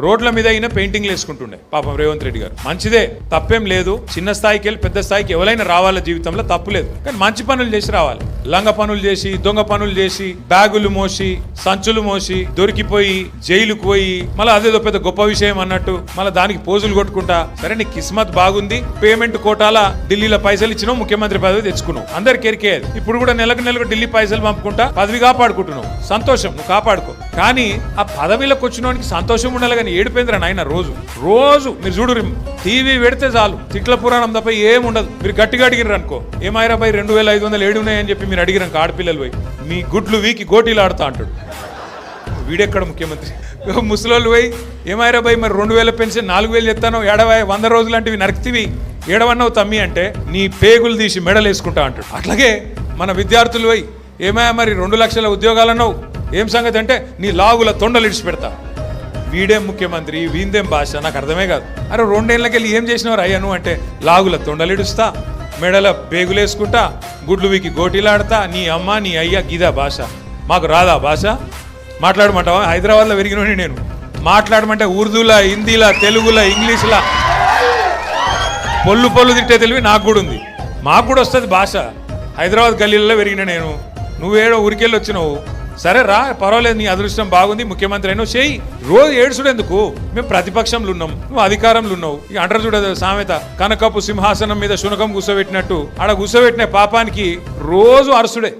రోడ్ల మీద అయినా పెయింటింగ్లు వేసుకుంటుండే పాపం రేవంత్ రెడ్డి గారు. మంచిదే, తప్పేం లేదు. చిన్న స్థాయికి వెళ్ళి పెద్ద స్థాయికి ఎవరైనా రావాల జీవితంలో, తప్పు లేదు. కానీ మంచి పనులు చేసి రావాలి. లంగ పనులు చేసి, దొంగ పనులు చేసి, బ్యాగులు మోసి, సంచులు మోసి, దొరికిపోయి జైలుకు పోయి మళ్ళీ అదేదో పెద్ద గొప్ప విషయం అన్నట్టు మళ్ళీ దానికి పోజులు కొట్టుకుంటా. సరే, నీ కిస్మత్ బాగుంది, పేమెంట్ కోటాల ఢిల్లీలో పైసలు ఇచ్చినావు, ముఖ్యమంత్రి పదవి తెచ్చుకున్నావు, అందరికి ఎరికేది. ఇప్పుడు కూడా నెలకు ఢిల్లీ పైసలు పంపుకుంటా పదవి కాపాడుకుంటున్నావు, సంతోషం, నువ్వు కాపాడుకో. కానీ ఆ పదవిలోకి వచ్చినోనికి సంతోషం ఉండాలి. ఏడుపేంద్ర నాయన రోజు మీరు చూడు, టీవీ పెడితే చాలు తిట్ల పురాణం తప్ప ఏముండదు. మీరు గట్టిగా అడిగిర్రు అనుకో, ఏమైరా బై 2500 ఏడు ఉన్నాయని చెప్పి మీరు అడిగిరాక ఆడపిల్లలు పోయి మీ గుడ్లు వీకి గోటీలు ఆడుతా అంటాడు. వీడెక్కడ ముఖ్యమంత్రి? ముసలోళ్ళు పోయి ఏమైరా బై మరి 2000 పెన్షన్ 4000 చెప్తాను, 100 రోజులు లాంటివి నరికితివి, ఏడవన్నావు తమ్మి అంటే నీ పేగులు తీసి మెడలు వేసుకుంటా అంటాడు. అట్లాగే మన విద్యార్థులు పోయి ఏమయ్యా మరి 2 లక్షల ఉద్యోగాలన్నావు, ఏం సంగతి అంటే నీ లాగుల తొండలు ఇడిచి పెడతా. వీడేం ముఖ్యమంత్రి, వీందేం భాష, నాకు అర్థమే కాదు. అరే 2 ఏళ్ళకి వెళ్ళి ఏం చేసినవారు అయ్యాను అంటే లాగుల తొండలిడుస్తా, మెడల బేగులేసుకుంటా, గుడ్లు వీకి గోటీలాడతా, నీ అమ్మ నీ అయ్య గీదా భాష. మాకు రాదా భాష? మాట్లాడమంటావా? హైదరాబాద్లో పెరిగినోని నేను. మాట్లాడమంటే ఉర్దూలా, హిందీలా, తెలుగులా, ఇంగ్లీష్లా పొల్లు తిట్టే తెలివి నాకు కూడా ఉంది. మాకు కూడా వస్తుంది భాష. హైదరాబాద్ గల్లీలలో పెరిగిన నేను. నువ్వేడో ఊరికెళ్ళి వచ్చినావు. సరే రా, పర్వాలేదు, నీ అదృష్టం బాగుంది, ముఖ్యమంత్రి అయినావు, చేయి. రోజు ఏడుచుడు ఎందుకు? మేము ప్రతిపక్షంలో ఉన్నాం, నువ్వు అధికారంలో ఉన్నావు. ఇక అంటారు చూడదు సామెత, కనకపు సింహాసనం మీద శునకం కూర్చోబెట్టినట్టు ఆడ కూర్చోబెట్టిన పాపానికి రోజు అరసుడే.